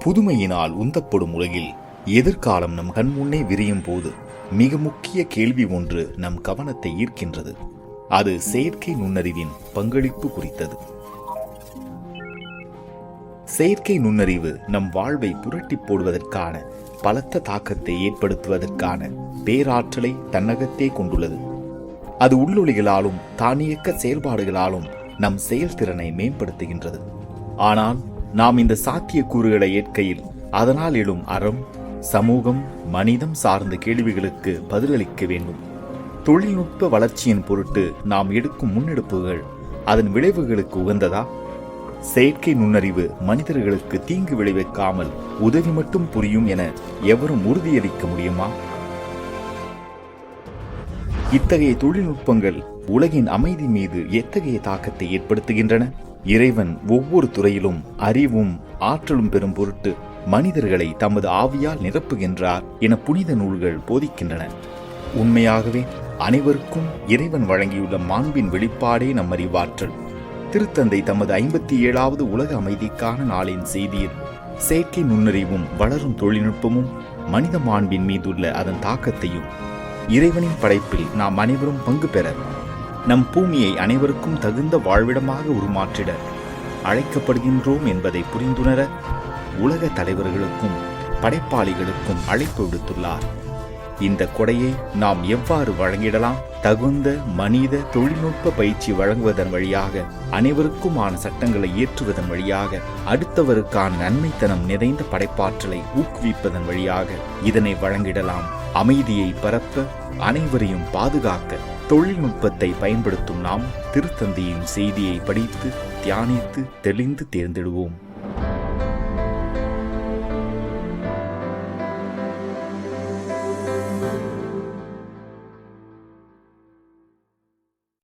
புதுமையினால் உந்தப்படும் உலகில் எதிர்காலம் நம் கண்முன்னே விரியும் போது மிக முக்கிய கேள்வி ஒன்று நம் கவனத்தை ஈர்க்கின்றது. அது செயற்கை நுண்ணறிவின் பங்களிப்பு குறித்தது. செயற்கை நுண்ணறிவு நம் வாழ்வை புரட்டி போடுவதற்கான பலத்த தாக்கத்தை ஏற்படுத்துவதற்கான பேராற்றலை தன்னகத்தே கொண்டுள்ளது. அது உள்ளொலிகளாலும் தானியக்க செயல்பாடுகளாலும் நம் செயல்திறனை மேம்படுத்துகின்றது. ஆனால் நாம் இந்த சாத்திய கூறுகளை ஏற்கையில் அதனால் எழும் அறம், சமூகம், மனிதம் சார்ந்த கேள்விகளுக்கு பதிலளிக்க வேண்டும். தொழில்நுட்ப வளர்ச்சியின் பொருட்டு நாம் எடுக்கும் முன்னெடுப்புகள் அதன் விளைவுகளுக்கு உகந்ததா? செயற்கை நுண்ணறிவு மனிதர்களுக்கு தீங்கு விளைவிக்காமல் உதவி மட்டும் புரியும் என எவரும் உறுதியளிக்க முடியுமா? இத்தகைய தொழில்நுட்பங்கள் உலகின் அமைதி மீது எத்தகைய தாக்கத்தை ஏற்படுத்துகின்றன? இறைவன் ஒவ்வொரு துறையிலும் அறிவும் ஆற்றலும் பெறும் பொருட்டு மனிதர்களை தமது ஆவியால் நிரப்புகின்றார் என புனித நூல்கள் போதிக்கின்றன. உண்மையாகவே அனைவருக்கும் இறைவன் வழங்கியுள்ள மாண்பின் வெளிப்பாடே நம் அறிவாற்றல். திருத்தந்தை தமது 57வது உலக அமைதிக்கான நாளின் செய்தியில் செயற்கை நுண்ணறிவும் வளரும் தொழில்நுட்பமும் மனித மாண்பின் மீதுள்ள அதன் தாக்கத்தையும், இறைவனின் படைப்பில் நாம் அனைவரும் பங்கு பெற, நம் பூமியை அனைவருக்கும் தகுந்த வாழ்விடமாக உருமாற்றிட அழைக்கப்படுகின்றோம் என்பதை புரிந்துணர உலக தலைவர்களுக்கும் படைப்பாளிகளுக்கும் அழைப்பு விடுத்துள்ளார். இந்த கொடையை நாம் எவ்வாறு வழங்கிடலாம்? தகுந்த மனித தொழில்நுட்ப பயிற்சி வழங்குவதன் வழியாக, அனைவருக்குமான சட்டங்களை இயற்றுவதன் வழியாக, அடுத்தவருக்கான நன்மைத்தனம் நிறைந்த படைப்பாற்றலை ஊக்குவிப்பதன் வழியாக இதனை வழங்கிடலாம். அமைதியை பரப்ப, அனைவரையும் பாதுகாக்க தொழில்நுட்பத்தை பயன்படுத்தும் நாம் திருத்தந்தையின் செய்தியை படித்து தியானித்து தெளிந்து தேர்ந்தெடுவோம்.